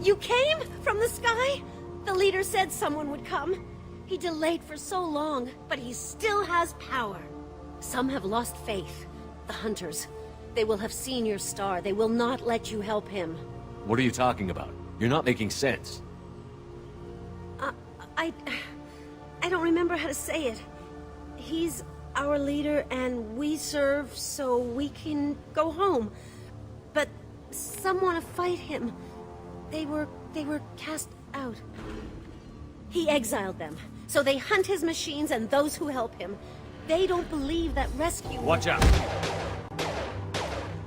You came from the sky? The leader said someone would come. He delayed for so long, but he still has power. Some have lost faith. The hunters. They will have seen your star. They will not let you help him. What are you talking about? You're not making sense. I don't remember how to say it. He's our leader and we serve so we can go home. But some want to fight him. They were cast out. He exiled them, so they hunt his machines and those who help him. They don't believe that rescue... Watch out!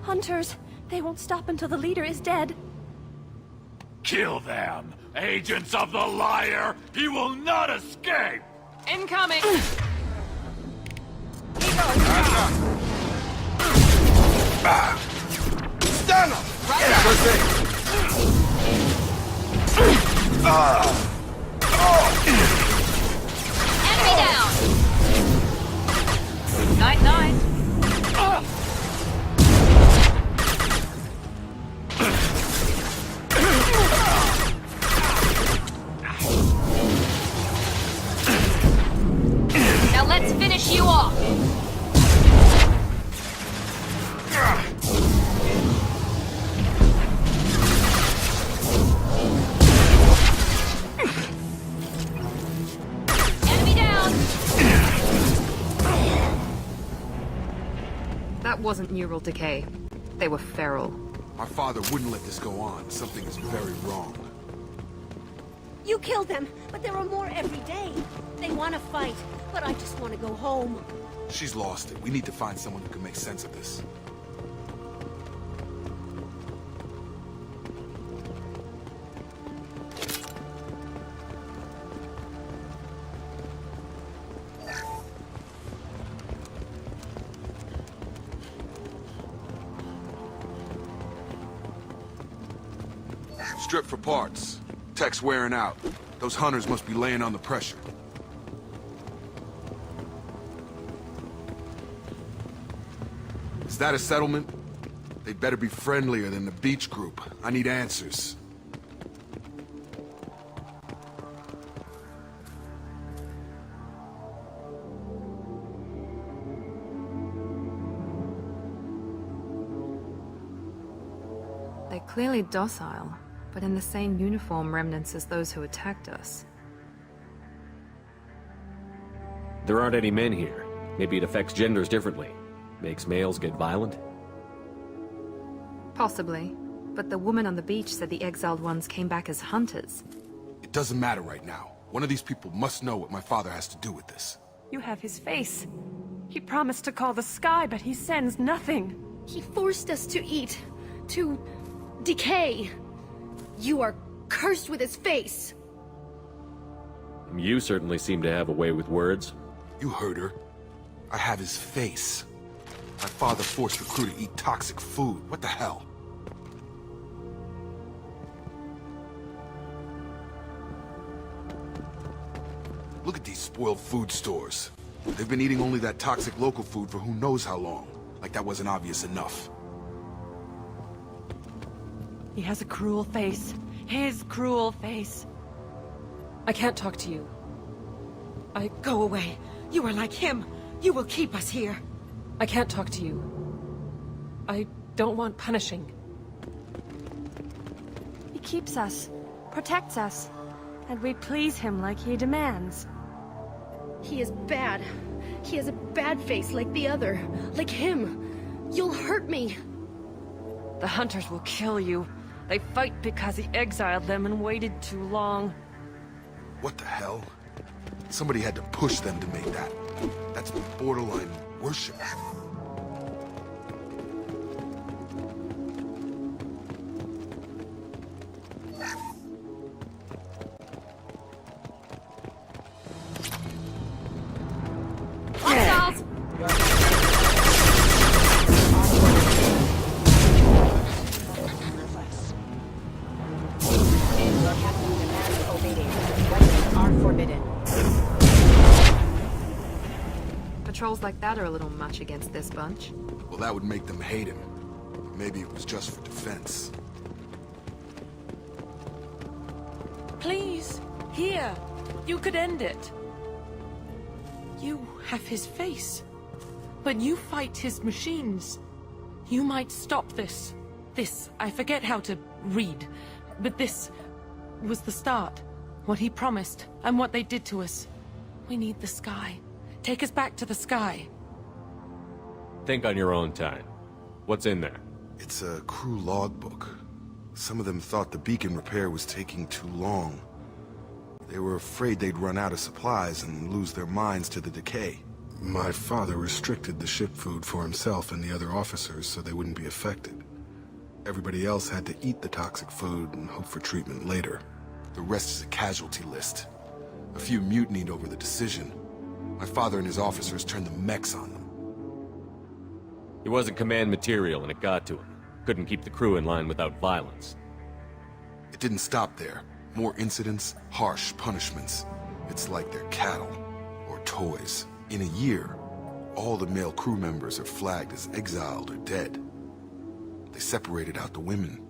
Hunters, they won't stop until the leader is dead. Kill them! Agents of the liar! He will not escape! Incoming! Stand up! Enemy down! Night-night. Now let's finish you off! Enemy down! That wasn't neural decay. They were feral. My father wouldn't let this go on. Something is very wrong. You killed them, but there are more every day. They want to fight, but I just want to go home. She's lost it. We need to find someone who can make sense of this. Strip for parts. Tech's wearing out. Those hunters must be laying on the pressure. Is that a settlement? They'd better be friendlier than the beach group. I need answers. They're clearly docile, but in the same uniform remnants as those who attacked us. There aren't any men here. Maybe it affects genders differently. Makes males get violent? Possibly. But the woman on the beach said the exiled ones came back as hunters. It doesn't matter right now. One of these people must know what my father has to do with this. You have his face. He promised to call the sky, but he sends nothing. He forced us to eat, to decay. You are cursed with his face. You certainly seem to have a way with words. You heard her. I have his face. My father forced the crew to eat toxic food. What the hell? Look at these spoiled food stores. They've been eating only that toxic local food for who knows how long. Like that wasn't obvious enough. He has a cruel face. His cruel face. I can't talk to you. Go away. You are like him. You will keep us here. I can't talk to you. I don't want punishing. He keeps us, protects us, and we please him like he demands. He is bad. He has a bad face like the other. Like him. You'll hurt me. The hunters will kill you. They fight because he exiled them and waited too long. What the hell? Somebody had to push them to make that. That's borderline worship. Hostiles! Patrols like that are a little much against this bunch. Well, that would make them hate him. Maybe it was just for defense. Please, here. You could end it. You have his face. But you fight his machines. You might stop this. This, I forget how to read. But this was the start. What he promised, and what they did to us. We need the sky. Take us back to the sky. Think on your own time. What's in there? It's a crew logbook. Some of them thought the beacon repair was taking too long. They were afraid they'd run out of supplies and lose their minds to the decay. My father restricted the ship food for himself and the other officers so they wouldn't be affected. Everybody else had to eat the toxic food and hope for treatment later. The rest is a casualty list. A few mutinied over the decision. My father and his officers turned the mechs on them. He wasn't command material and it got to him. Couldn't keep the crew in line without violence. It didn't stop there. More incidents, harsh punishments. It's like they're cattle or toys. In a year, all the male crew members are flagged as exiled or dead. They separated out the women,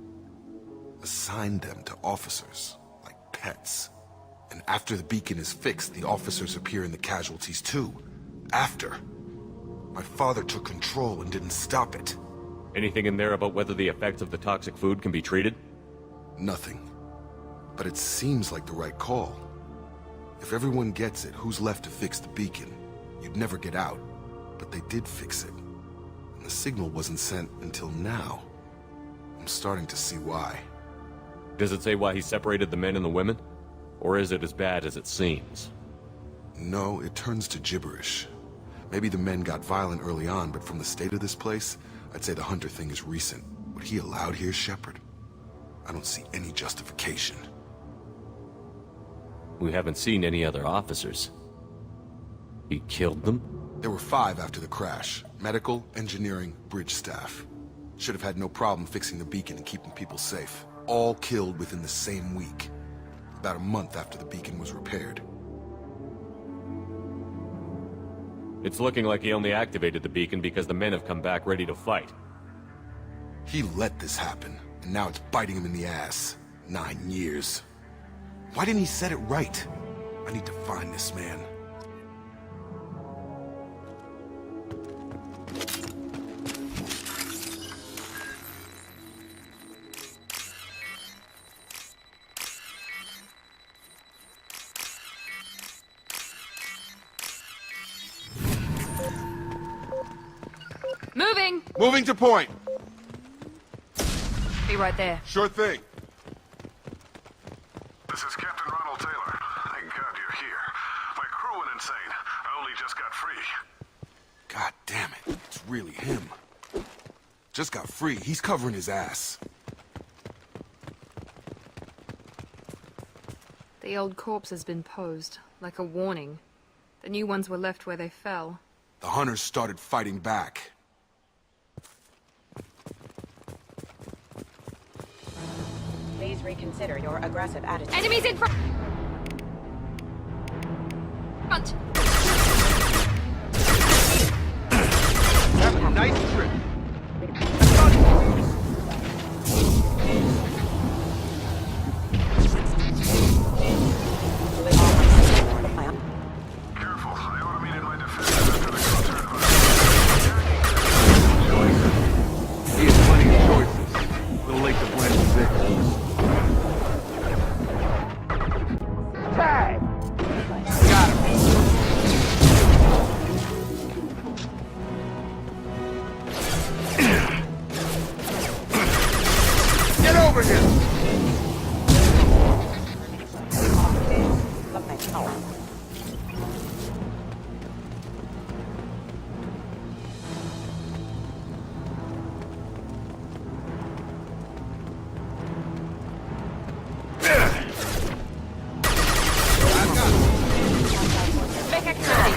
assigned them to officers, like pets. And after the beacon is fixed, the officers appear in the casualties too. After. My father took control and didn't stop it. Anything in there about whether the effects of the toxic food can be treated? Nothing. But it seems like the right call. If everyone gets it, who's left to fix the beacon? You'd never get out. But they did fix it. And the signal wasn't sent until now. I'm starting to see why. Does it say why he separated the men and the women? Or is it as bad as it seems? No, it turns to gibberish. Maybe the men got violent early on, but from the state of this place, I'd say the Hunter thing is recent. What he allowed here, Shepard? I don't see any justification. We haven't seen any other officers. He killed them? There were 5 after the crash. Medical, engineering, bridge staff. Should have had no problem fixing the beacon and keeping people safe. All killed within the same week. About a month after the beacon was repaired. It's looking like he only activated the beacon because the men have come back ready to fight. He let this happen, and now it's biting him in the ass. 9 years. Why didn't he set it right? I need to find this man. Moving! Moving to point! Be right there. Sure thing. This is Captain Ronald Taylor. Thank God you're here. My crew went insane. I only just got free. God damn it. It's really him. Just got free. He's covering his ass. The old corpse has been posed, like a warning. The new ones were left where they fell. The hunters started fighting back. Please reconsider your aggressive attitude. Enemies in front! Have a nice trip. Careful, I automated my defense after the He has plenty of choices. A little late to blend positions. Tag! Got him. Get over here! Make activity!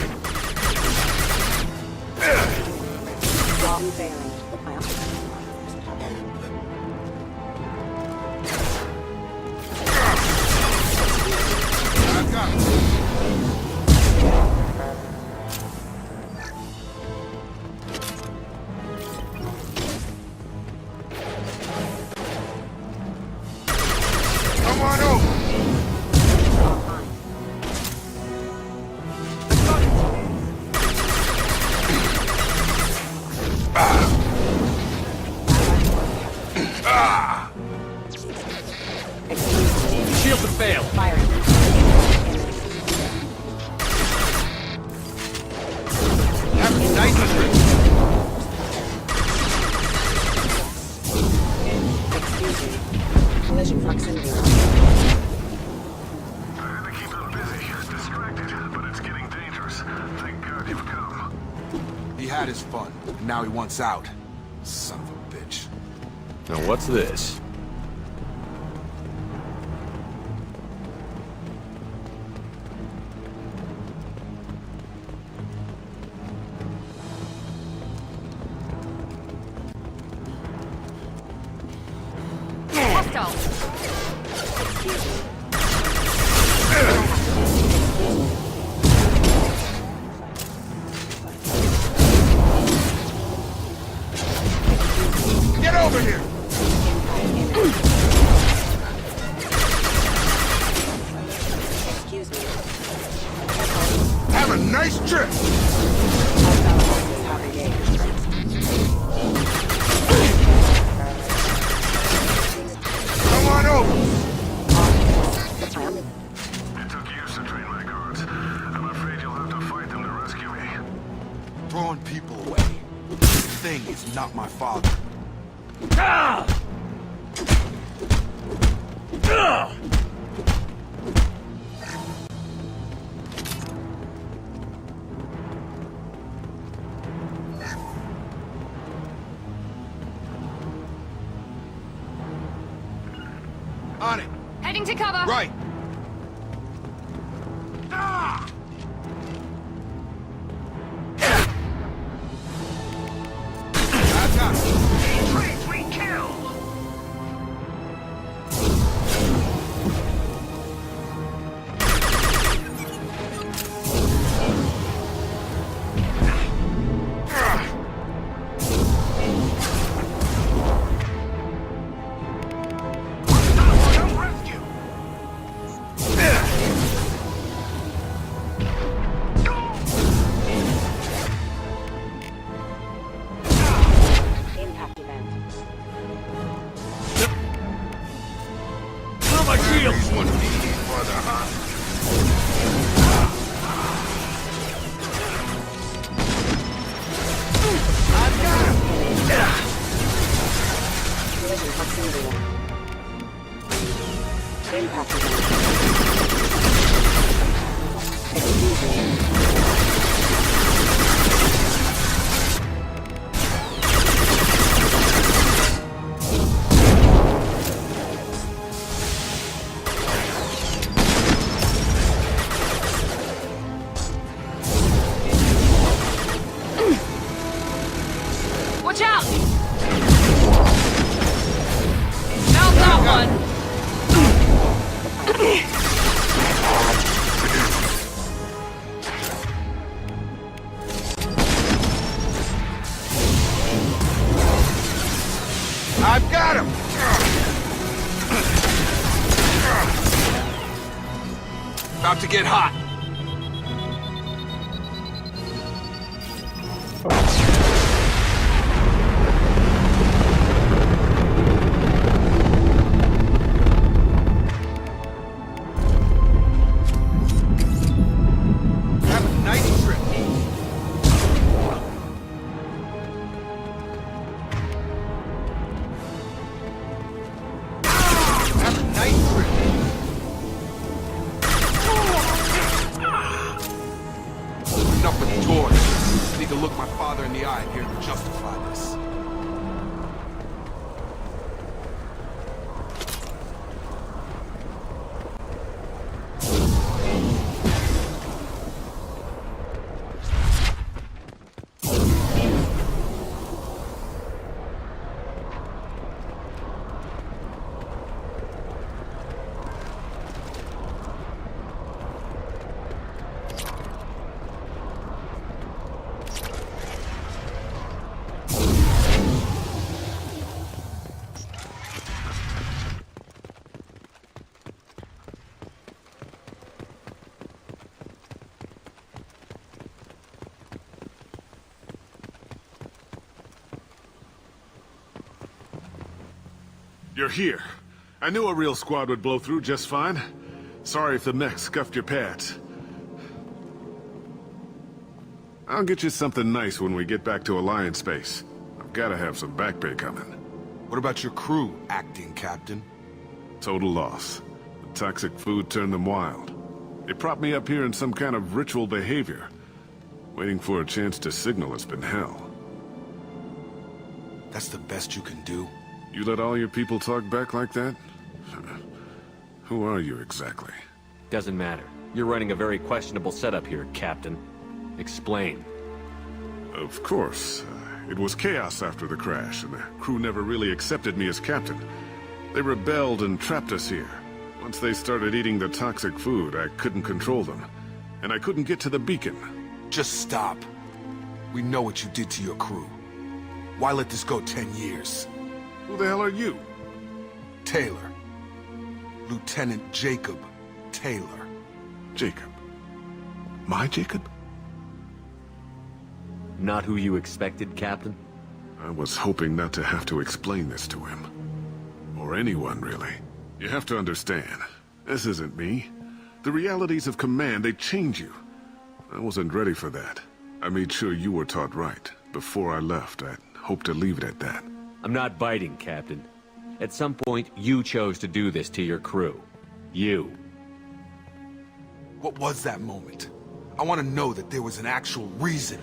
I've got him. Come on over. Shields have failed. Firing. Have a nice trip. Excuse me. Collision proximity. I had to keep them busy, distracted, but it's getting dangerous. Thank God you've come. He had his fun, and now he wants out. Son of a bitch. Now what's this? Get over here! Excuse me. Have a nice trip! Hostile forces have engaged. Come on over! It took years to train my guards. I'm afraid you'll have to fight them to rescue me. Throwing people away. This thing is not my father. On it! Heading to cover. Right! I've got it. Impact event. These ones need further, huh? Collision proximity. Impact event. Excuse me. Watch out! Found that one! I've got him! About to get hot. Have a nice trip. Have a nice trip. Enough with the toys. I need to look my father in the eye and hear him justify this. You're here. I knew a real squad would blow through just fine. Sorry if the mech scuffed your pads. I'll get you something nice when we get back to Alliance base. I've gotta have some back pay coming. What about your crew, acting captain? Total loss. The toxic food turned them wild. They propped me up here in some kind of ritual behavior. Waiting for a chance to signal has been hell. That's the best you can do? You let all your people talk back like that? Who are you exactly? Doesn't matter. You're running a very questionable setup here, Captain. Explain. Of course. It was chaos after the crash, and the crew never really accepted me as captain. They rebelled and trapped us here. Once they started eating the toxic food, I couldn't control them. And I couldn't get to the beacon. Just stop. We know what you did to your crew. Why let this go 10 years? Who the hell are you? Taylor. Lieutenant Jacob Taylor. Jacob. My Jacob? Not who you expected, Captain? I was hoping not to have to explain this to him. Or anyone, really. You have to understand, this isn't me. The realities of command, they change you. I wasn't ready for that. I made sure you were taught right. Before I left, I hoped to leave it at that. I'm not biting, Captain. At some point, you chose to do this to your crew. You. What was that moment? I want to know that there was an actual reason.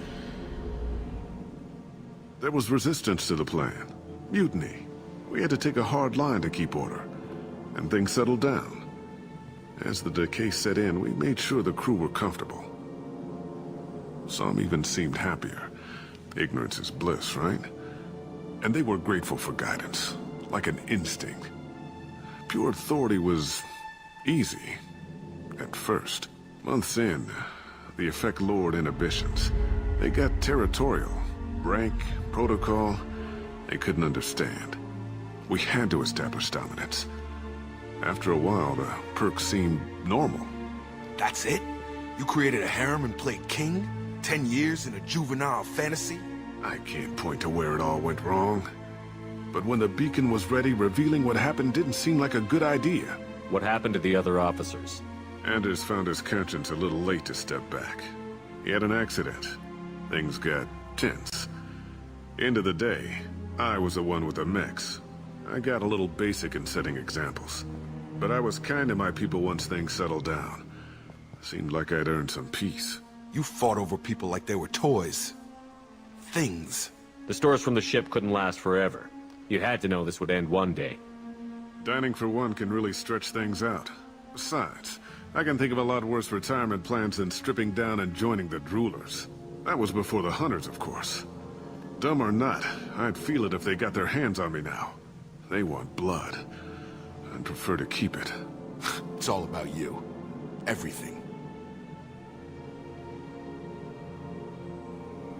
There was resistance to the plan. Mutiny. We had to take a hard line to keep order. And things settled down. As the decay set in, we made sure the crew were comfortable. Some even seemed happier. Ignorance is bliss, right? And they were grateful for guidance, like an instinct. Pure authority was easy, at first. Months in, the effect lowered inhibitions. They got territorial. Rank, protocol, they couldn't understand. We had to establish dominance. After a while, the perks seemed normal. That's it? You created a harem and played king? 10 years in a juvenile fantasy? I can't point to where it all went wrong. But when the beacon was ready, revealing what happened didn't seem like a good idea. What happened to the other officers? Anders found his conscience a little late to step back. He had an accident. Things got tense. End of the day, I was the one with the mechs. I got a little basic in setting examples. But I was kind to my people once things settled down. Seemed like I'd earned some peace. You fought over people like they were toys. Things. The stores from the ship couldn't last forever. You had to know this would end one day. Dining for one can really stretch things out. Besides, I can think of a lot worse retirement plans than stripping down and joining the Droolers. That was before the Hunters, of course. Dumb or not, I'd feel it if they got their hands on me now. They want blood. I'd prefer to keep it. It's all about you. Everything.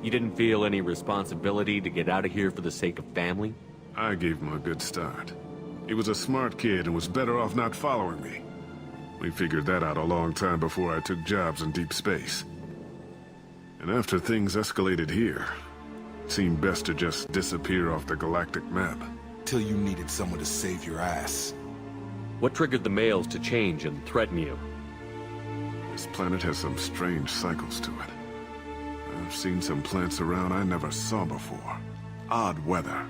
You didn't feel any responsibility to get out of here for the sake of family? I gave him a good start. He was a smart kid and was better off not following me. We figured that out a long time before I took jobs in deep space. And after things escalated here, it seemed best to just disappear off the galactic map. Till you needed someone to save your ass. What triggered the males to change and threaten you? This planet has some strange cycles to it. I've seen some plants around I never saw before. Odd weather.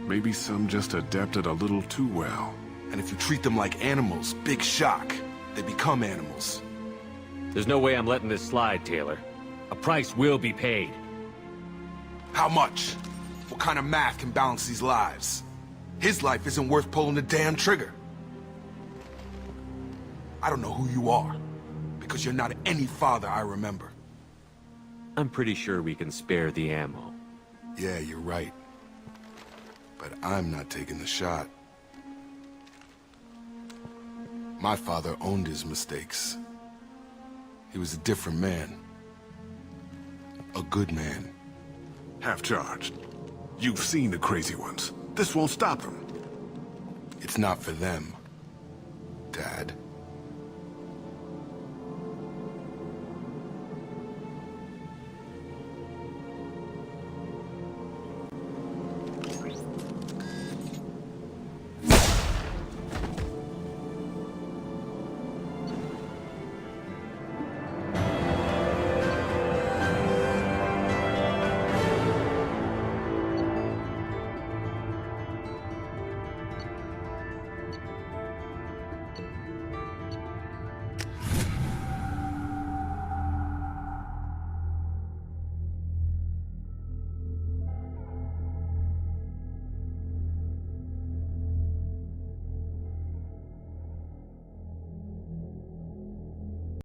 Maybe some just adapted a little too well. And if you treat them like animals, big shock. They become animals. There's no way I'm letting this slide, Taylor. A price will be paid. How much? What kind of math can balance these lives? His life isn't worth pulling the damn trigger. I don't know who you are, because you're not any father I remember. I'm pretty sure we can spare the ammo. Yeah, you're right. But I'm not taking the shot. My father owned his mistakes. He was a different man. A good man. Half-charged. You've seen the crazy ones. This won't stop them. It's not for them, Dad.